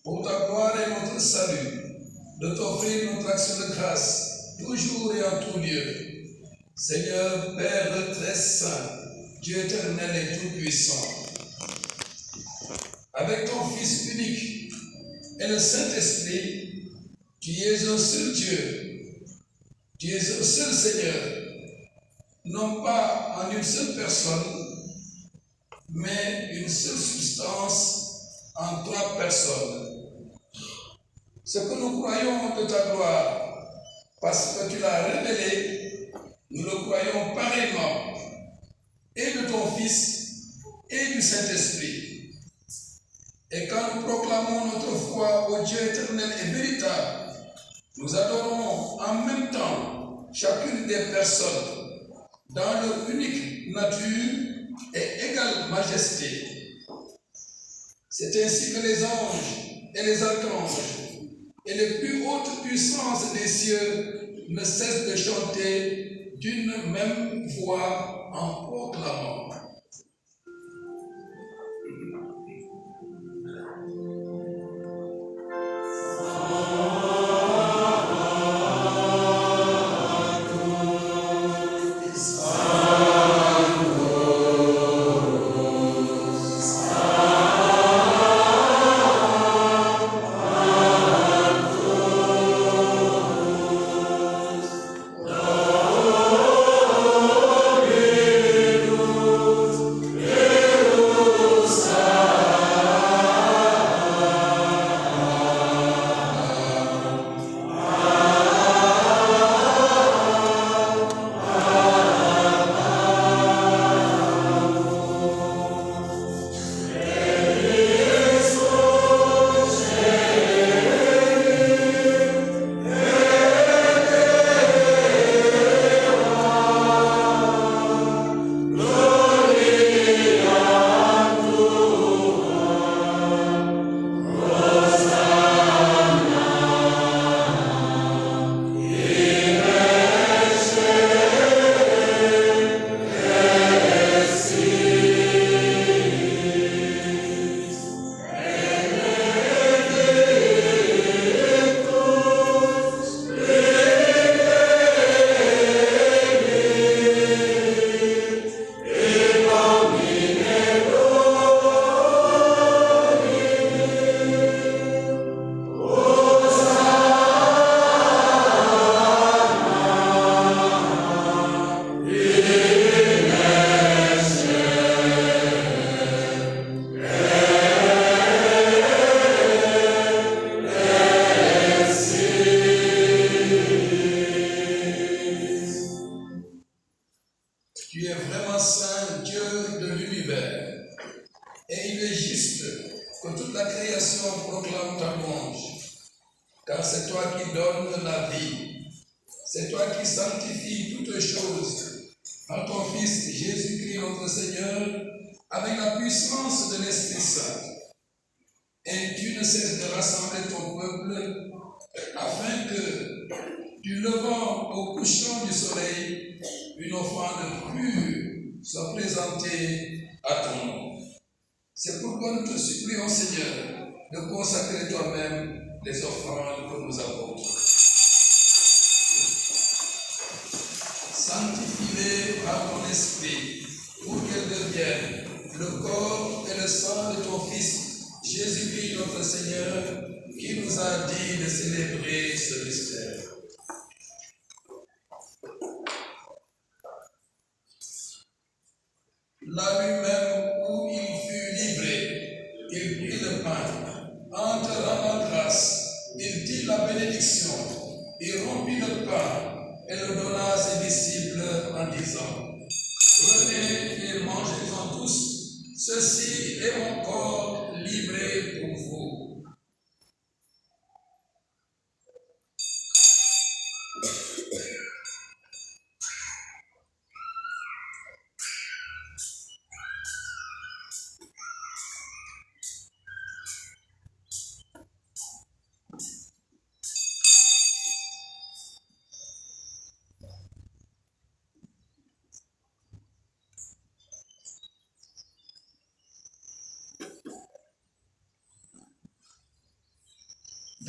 pour ta gloire et notre salut, de t'offrir notre action de grâce, toujours et en tout lieu. Seigneur, Père très saint, Dieu éternel et tout-puissant, avec ton Fils unique et le Saint-Esprit, tu es un seul Dieu, tu es un seul Seigneur, non pas en une seule personne, mais une seule substance en trois personnes. Ce que nous croyons de ta gloire, parce que tu l'as révélé, nous le croyons pareillement, et de ton Fils et du Saint-Esprit. Et quand nous proclamons notre foi au Dieu éternel et véritable, nous adorons en même temps chacune des personnes dans leur unique nature et égale majesté. C'est ainsi que les anges et les archanges et les plus hautes puissances des cieux ne cessent de chanter d'une même voix en proclamant. Tu es vraiment saint, Dieu de l'univers, et il est juste que toute la création proclame ta louange, car c'est toi qui donnes la vie, c'est toi qui sanctifies toutes choses en ton Fils Jésus-Christ notre Seigneur, avec la puissance de l'Esprit Saint. Et tu ne cesses de rassembler ton peuple, afin que, du levant au couchant du soleil, une offrande pure soit présentée à ton nom. C'est pourquoi nous te supplions, Seigneur, de consacrer toi-même les offrandes que nous apportons. Sanctifie-les par ton esprit, pour qu'elles deviennent le corps et le sang de ton Fils, Jésus-Christ notre Seigneur, qui nous a dit de célébrer ce mystère. La nuit même où il fut livré, il prit le pain. En te rendant grâce, il dit la bénédiction. Il rompit le pain et le donna à ses disciples en disant: Prenez et mangez-en tous. Ceci est mon corps livré pour vous.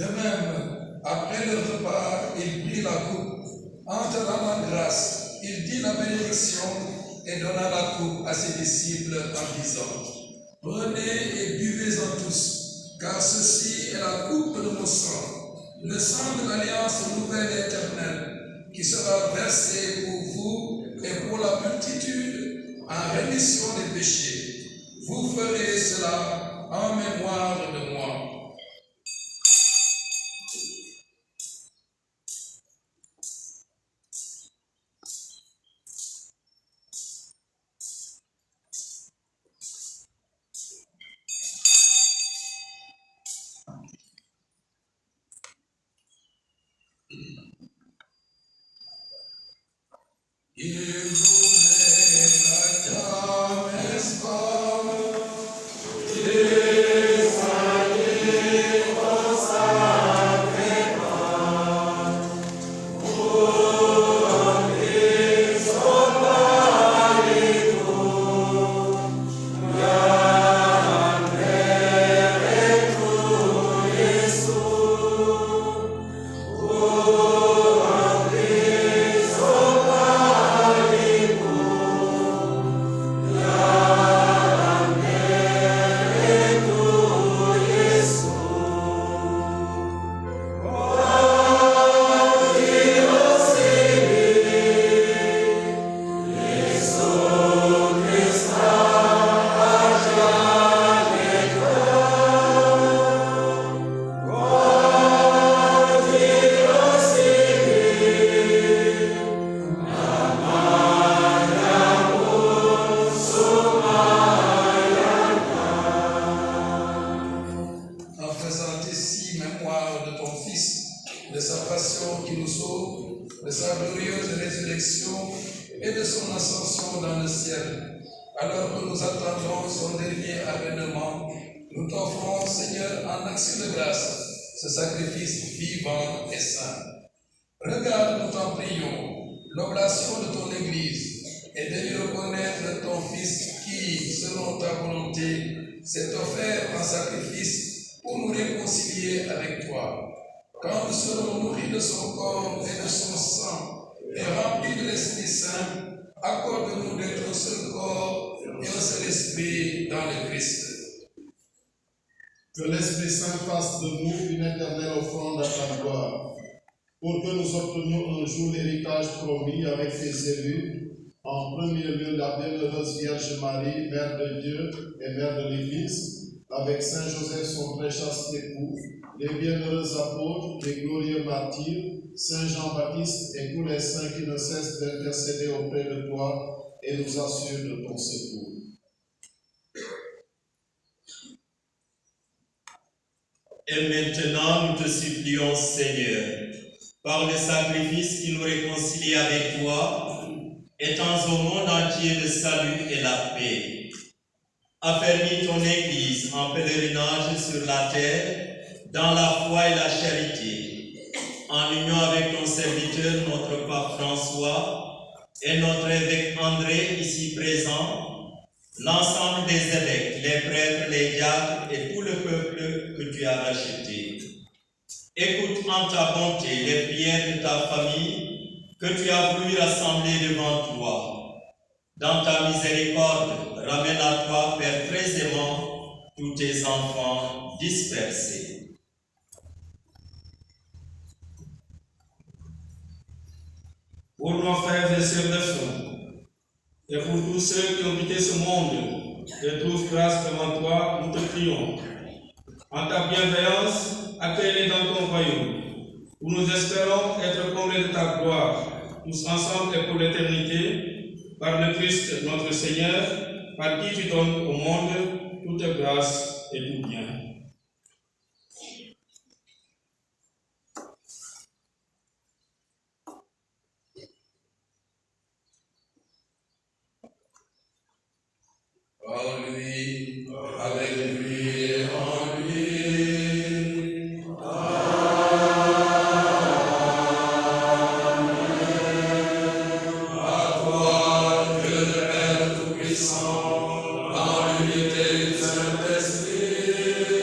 De même, après le repas, il prit la coupe. En te rendant grâce, il dit la bénédiction et donna la coupe à ses disciples en disant: Prenez et buvez-en tous, car ceci est la coupe de mon sang, le sang de l'alliance nouvelle et éternelle, qui sera versé pour vous et pour la multitude en rémission des péchés. Vous ferez cela en mémoire de moi. s'est offert en sacrifice pour nous réconcilier avec toi. Quand nous serons nourris de son corps et de son sang et remplis de l'Esprit Saint, accorde-nous d'être un seul corps et un seul esprit dans le Christ. Que l'Esprit Saint fasse de nous une éternelle offrande à ta gloire, pour que nous obtenions un jour l'héritage promis avec tes élus, en premier lieu la bienheureuse Vierge Marie, Mère de Dieu et Mère de l'Église, avec Saint Joseph son très chaste époux, les bienheureux apôtres, les glorieux martyrs, Saint Jean-Baptiste et tous les saints qui ne cessent d'intercéder auprès de toi et nous assurent de ton secours. Et maintenant, nous te supplions, Seigneur, par le sacrifice qui nous réconcilie avec toi, étends au monde entier le salut et la paix. Affermis ton Église en pèlerinage sur la terre, dans la foi et la charité, en union avec ton serviteur, notre pape François, et notre évêque André, ici présent, l'ensemble des évêques, les prêtres, les diacres et tout le peuple que tu as racheté. Écoute en ta bonté les prières de ta famille que tu as voulu rassembler devant toi. Dans ta miséricorde, ramène à toi, Père très aimant, tous tes enfants dispersés. Pour nos frères et sœurs de foi, et pour tous ceux qui ont quitté ce monde et trouvent grâce devant toi, nous te prions. En ta bienveillance, accueille-les dans ton royaume, où nous espérons être comblés de ta gloire, tous ensemble et pour l'éternité, par le Christ notre Seigneur, par qui tu donnes au monde toute grâce et tout bien. En lui, avec lui et en lui. À toi, Dieu le Père Tout-Puissant, dans l'unité du Saint-Esprit,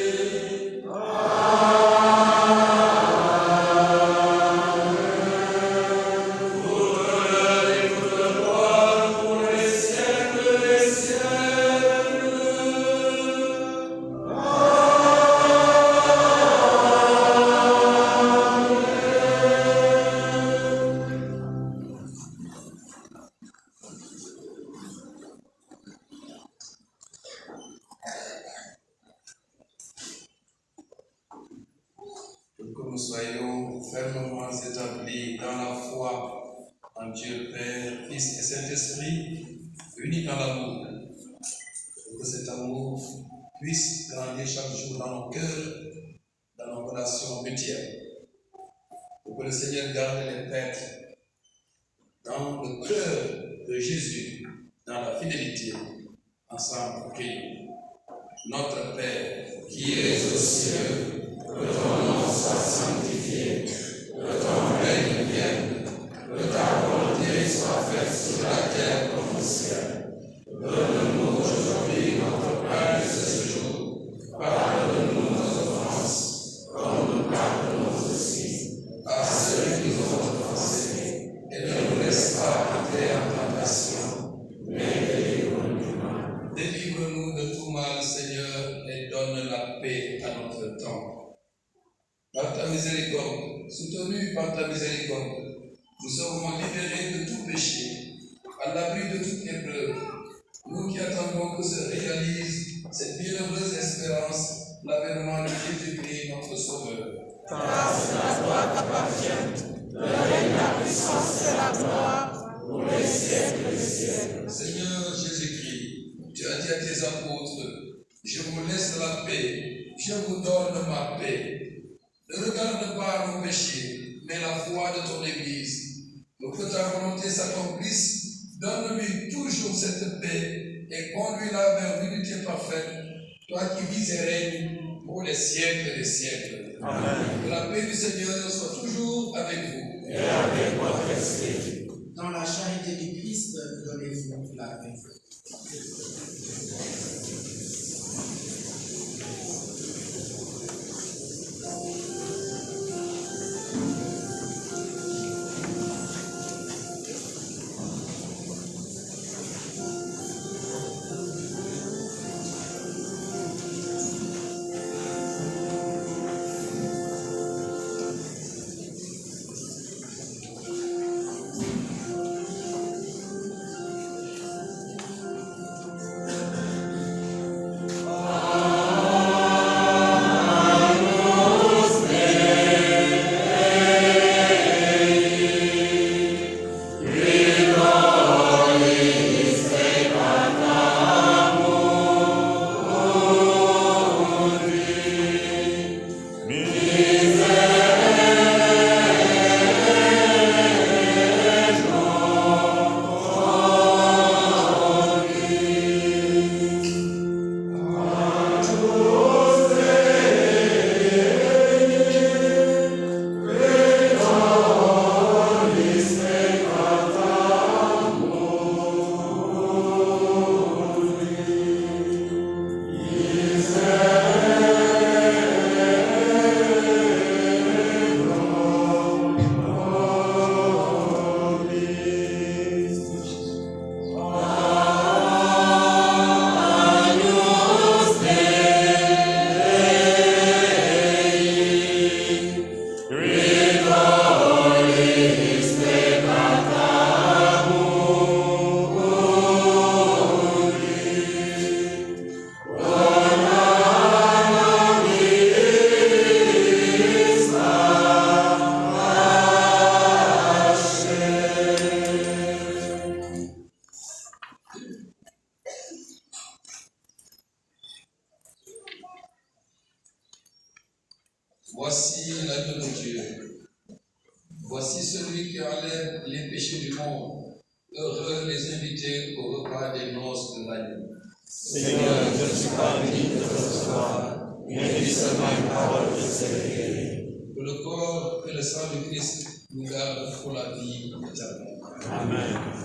nous soyons fermement établis dans la foi en Dieu Père, Fils et Saint-Esprit, unis dans l'amour. Que cet amour puisse grandir chaque jour dans nos cœurs, dans nos relations mutuelles. Pour que le Seigneur garde les prêtres dans le cœur de Jésus, dans la fidélité. Ensemble, prions. Notre Père, qui es aux cieux, que ton nom soit sanctifié, que ton règne vienne, que ta volonté soit faite sur la terre comme au ciel. Donne-nous aujourd'hui notre pain de ce jour. Pardonne-nous nos offenses, comme nous pardonnons aussi à ceux qui nous ont offensés. Et ne nous laisse pas entrer en tentation, mais délivre-nous du mal. Délivre-nous de tout mal, Seigneur, et donne la paix à notre temps. Par ta miséricorde, soutenus par ta miséricorde, nous serons libérés de tout péché, à l'abri de toute épreuve. Nous qui attendons que se réalise cette bienheureuse espérance, l'avènement de Jésus-Christ, notre Sauveur. Car c'est la gloire t'appartient, le règne, la puissance et la gloire, pour les siècles des siècles. Seigneur Jésus-Christ, tu as dit à tes apôtres, je vous laisse la paix, je vous donne ma paix. Ne regarde pas nos péchés, mais la foi de ton Église. Pour que ta volonté s'accomplisse, donne-lui toujours cette paix et conduis-la vers l'unité parfaite, toi qui vis et règnes pour les siècles des siècles. Amen. Que la paix du Seigneur soit toujours avec vous. Et avec votre esprit. Dans la charité du Christ, donnez-vous la paix. Voici l'agneau de Dieu. Voici celui qui enlève les péchés du monde. Heureux les invités au repas des noces de l'agneau. Seigneur, je ne suis pas digne de te recevoir, mais dis seulement une parole de sérénité. Que le corps et le sang du Christ nous gardent pour la vie éternelle. Amen.